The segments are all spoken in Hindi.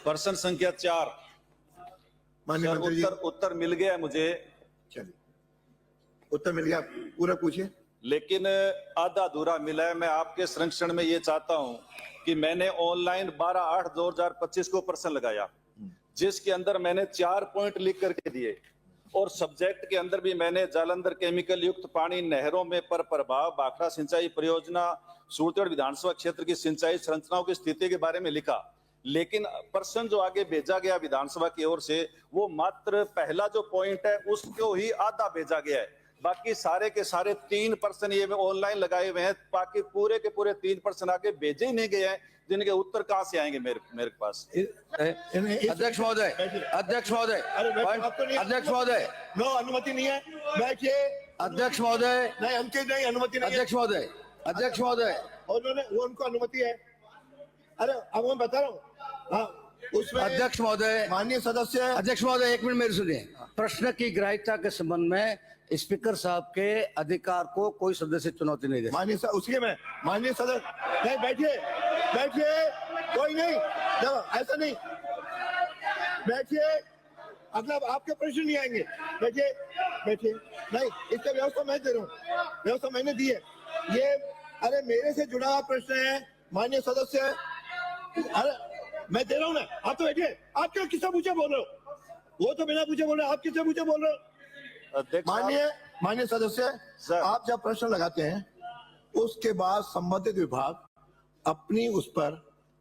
प्रश्न संख्या 4। माननीय सर, मंत्री जी, उत्तर मिल गया मुझे, चलिए उत्तर मिल गया, पूरा पूछिए। लेकिन आधा अधूरा मिला है। मैं आपके संरक्षण में ये चाहता हूं कि मैंने ऑनलाइन 12/8/2025 को प्रश्न लगाया, जिसके अंदर मैंने 4 पॉइंट लिख करके दिए, और सब्जेक्ट के अंदर भी मैंने जालंधर केमिकल युक्त पानी नहरों में पर प्रभाव, भाखड़ा सिंचाई परियोजना, सूरतगढ़ विधानसभा क्षेत्र की सिंचाई संरचनाओं की स्थिति के बारे में लिखा। लेकिन प्रश्न जो आगे भेजा गया विधानसभा की ओर से, वो मात्र पहला जो पॉइंट है उसको ही आधा भेजा गया है। बाकी सारे के सारे 3 प्रश्न ये ऑनलाइन लगाए हुए हैं, बाकी पूरे के पूरे 3 प्रश्न आगे भेजे ही नहीं गए हैं, जिनके उत्तर कहां से आएंगे मेरे पास। अध्यक्ष महोदय, अध्यक्ष महोदय, अध्यक्ष महोदय, नो, अनुमति नहीं है, बैठिए। अध्यक्ष महोदय, नहीं, हमके नहीं, अनुमति नहीं है। अध्यक्ष महोदय, अध्यक्ष महोदय, वो उनको अनुमति है। अरे अब मैं बता रहा हूँ, हाँ, उसमें अध्यक्ष महोदय, माननीय सदस्य, अध्यक्ष महोदय, 1 मिनट मेरे सुनिए। प्रश्न की ग्राह्यता के संबंध में स्पीकर साहब के अधिकार को कोई सदस्य चुनौती नहीं दे। उसके में माननीय सदस्य, नहीं, बैठिए बैठिए, कोई नहीं, ऐसा नहीं, बैठिए, अगला आपके प्रश्न नहीं आएंगे, बैठिए बैठिए। नहीं, इसका व्यवस्था मैं दे रहा हूँ, व्यवस्था मैंने दी है ये। अरे मेरे से जुड़ा हुआ प्रश्न है माननीय सदस्य, अरे मैं दे रहा हूँ ना, आप तो बैठिए। आप क्यों किससे पूछे बोल रहे हो? वो तो बिना पूछे बोल रहे हो, आप किससे पूछे बोल रहे हो? माननीय सदस्य, आप जब प्रश्न लगाते हैं उसके बाद संबंधित विभाग अपनी उस पर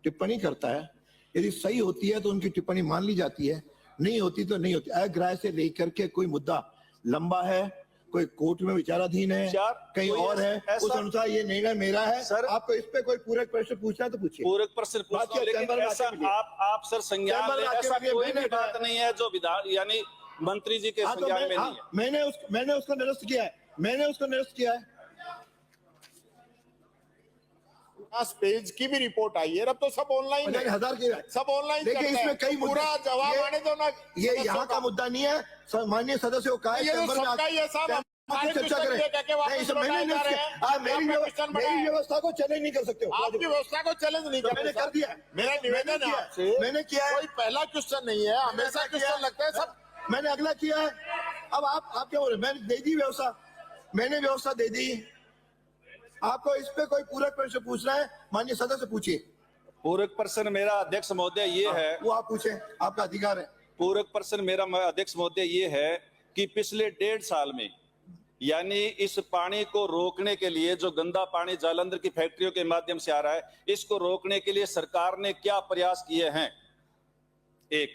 टिप्पणी करता है। यदि सही होती है तो उनकी टिप्पणी मान ली जाती है, नहीं होती तो नहीं होती। अग्राह्य से लेकर के कोई मुद्दा लंबा है, कोई कोर्ट में विचाराधीन है, कहीं और है, उस अनुसार ये निर्णय मेरा है। सर, आपको इस पे कोई पूरक प्रश्न पूछना तो पूछिए। पूरक प्रश्न आप सर संज्ञान लें, ऐसा कोई भी बात नहीं है जो विधान यानी मंत्री जी के संज्ञान में नहीं है। मैंने उसको निरस्त किया है, मैंने उसको निरस्त किया है। 50 पेज की भी रिपोर्ट आई है, अब तो सब ऑनलाइन है, 1000 की सब ऑनलाइन। देखिए इसमें कई पूरा जवाब आने दो ना, ये यहाँ का मुद्दा नहीं है। माननीय सदस्यों का ये तो सबका ही है साहब, चर्चा करें। मेरी व्यवस्था को चैलेंज नहीं कर सकते हो, आपकी व्यवस्था को चैलेंज नहीं कर। मैंने कर दिया, मेरा निवेदन है आपसे, मैंने किया है। कोई पहला क्वेश्चन नहीं है, हमेशा क्वेश्चन लगता है सब। मैंने अगला किया है। अब आप क्या बोल रहे? मैंने दे दी व्यवस्था, मैंने व्यवस्था दे दी। आपको इस पे कोई पूरक प्रश्न पूछना है, माननीय सदस्य पूछिए। पूरक प्रश्न मेरा अध्यक्ष महोदय ये है, वो आप पूछे, आपका अधिकार है। पूरक प्रश्न मेरा अध्यक्ष महोदय ये है कि पिछले 1.5 साल में, यानी इस पानी को रोकने के लिए, जो गंदा पानी जालंधर की फैक्ट्रियों के माध्यम से आ रहा है, इसको रोकने के लिए सरकार ने क्या प्रयास किए हैं? एक।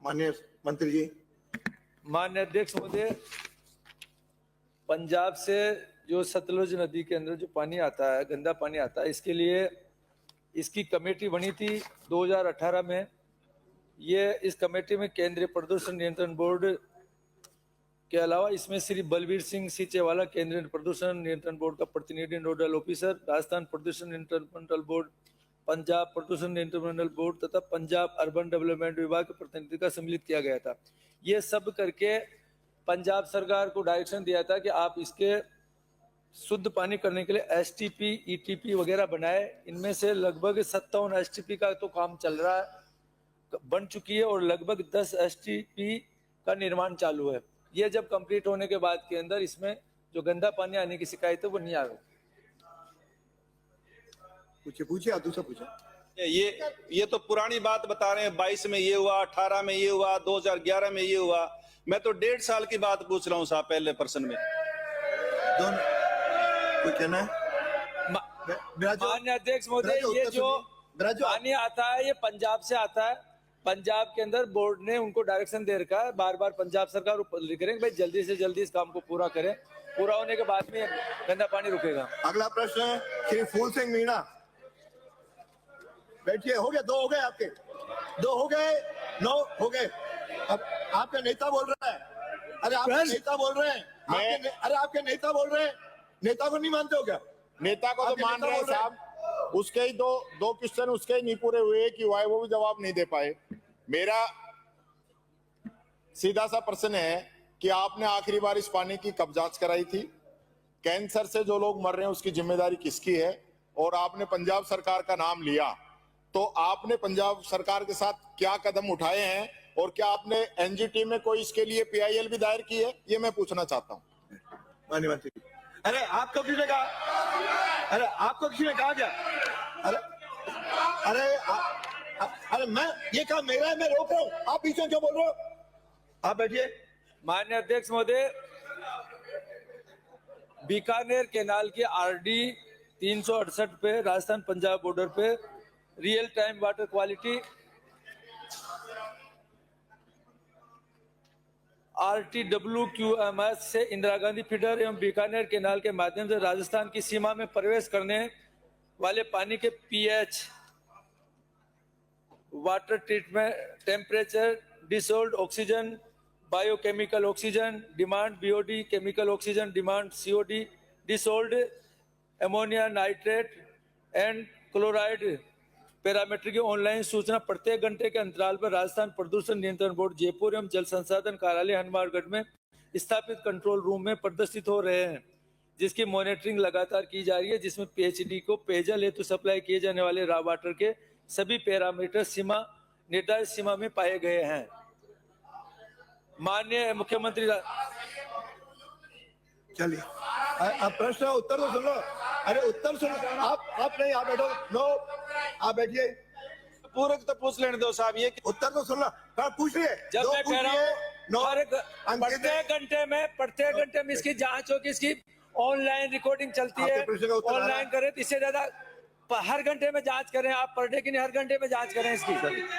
माननीय मंत्री जी। माननीय अध्यक्ष महोदय, पंजाब से जो सतलुज नदी के अंदर जो पानी आता है, गंदा पानी आता है, इसके लिए इसकी कमेटी बनी थी 2018 में। ये इस कमेटी में केंद्रीय प्रदूषण नियंत्रण बोर्ड के अलावा इसमें श्री बलबीर सिंह सीचेवाला, केंद्रीय प्रदूषण नियंत्रण बोर्ड का प्रतिनिधि नोडल ऑफिसर, राजस्थान प्रदूषण नियंत्रण मंडल बोर्ड, पंजाब प्रदूषण नियंत्रण मंडल बोर्ड तथा पंजाब अर्बन डेवलपमेंट विभाग के प्रतिनिधि का सम्मिलित किया गया था। ये सब करके पंजाब सरकार को डायरेक्शन दिया था कि आप इसके शुद्ध पानी करने के लिए एसटीपी, ईटीपी वगैरह बनाए। इनमें से लगभग 57 एसटीपी का तो काम चल रहा है, बन चुकी है, और लगभग 10 एसटीपी का निर्माण चालू है। ये जब कंप्लीट होने के बाद के अंदर इसमें जो गंदा पानी आने की शिकायत है वो नहीं आएगा। पूछिए, दूसरा पूछे। ये तो पुरानी बात बता रहे हैं, 22 में ये हुआ, 18 में ये हुआ, 2011 में ये हुआ। मैं तो 1.5 साल की बात पूछ रहा हूँ साहब, पहले प्रश्न में। कोई कहना है? माननीय अध्यक्ष महोदय, ये जो पानी आता है ये पंजाब से आता है। पंजाब के अंदर बोर्ड ने उनको डायरेक्शन दे रखा है, बार बार पंजाब सरकार लिख रहे हैं भाई जल्दी से जल्दी इस काम को पूरा करें, पूरा होने के बाद में गंदा पानी रुकेगा। अगला प्रश्न श्री फूल सिंह मीणा, बैठिए। हो गया, 2 हो गए आपके, 2 हो गए, 9 हो गए। अब आपका नेता बोल रहा है। अरे आपके नेता बोल रहे हैं, अरे आपके नेता बोल रहे हैं, नेता को नहीं मानते हो क्या? नेता को तो मान रहे हैं साहब, उसके ही दो क्वेश्चन उसके ही नहीं पूरे हुए कि वो भी जवाब नहीं दे पाए। मेरा सीधा सा प्रश्न है कि आपने आखिरी बार इस पानी की कब जांच कराई थी? कैंसर से जो लोग मर रहे हैं उसकी जिम्मेदारी किसकी है? और आपने पंजाब सरकार का नाम लिया, तो आपने पंजाब सरकार के साथ क्या कदम उठाए हैं और क्या आपने एनजीटी में कोई इसके लिए पीआईएल भी दायर की है, ये मैं पूछना चाहता हूँ। माननीय मंत्री, अरे आपको किसने कहा? अरे आपको किसी ने कहा क्या? अरे अरे मैं ये काम मेरा है, मैं रोक रहा हूँ, आप बीच में क्यों बोल रहे हो? आप बैठिए। माननीय अध्यक्ष महोदय, बीकानेर केनाल के आरडी 368 पे राजस्थान पंजाब बॉर्डर पे real time water quality RTWQMS से इंदिरा गांधी फीडर एवं बीकानेर केनाल के माध्यम से राजस्थान की सीमा में प्रवेश करने वाले पानी के PH, water treatment, temperature, dissolved oxygen, biochemical oxygen demand, BOD chemical oxygen demand, COD, dissolved ammonia nitrate and chloride parameter की ऑनलाइन सूचना प्रत्येक घंटे के अंतराल पर राजस्थान प्रदूषण नियंत्रण बोर्ड जयपुर एवं जल संसाधन कार्यालय हनुमानगढ़ में स्थापित कंट्रोल रूम में प्रदर्शित हो रहे हैं, जिसकी मॉनिटरिंग लगातार की जा रही है, जिसमें पीएचडी को पेयजल हेतु सप्लाई किए जाने वाले रॉ वाटर के सभी पैरामीटर सीमा निर्धारित सीमा में पाए गए हैं। माननीय मुख्यमंत्री चलिए, अब प्रश्न उत्तर तो सुन लो। अरे उत्तर सुनो, आप नहीं, आप बैठो। नो, आप बैठिए। पूरक तो पूछ लेने दो साहब, ये उत्तर तो सुन लो, पूछ लिए। जब मैं कह रहा हूँ प्रत्येक घंटे में इसकी जांच होगी, इसकी ऑनलाइन रिकॉर्डिंग चलती है, आपके प्रश्न का उत्तर आ रहा है। ऑनलाइन करें, इससे ज्यादा हर घंटे में जांच करें आप, पर डे की नहीं, हर घंटे में जांच करें इसकी।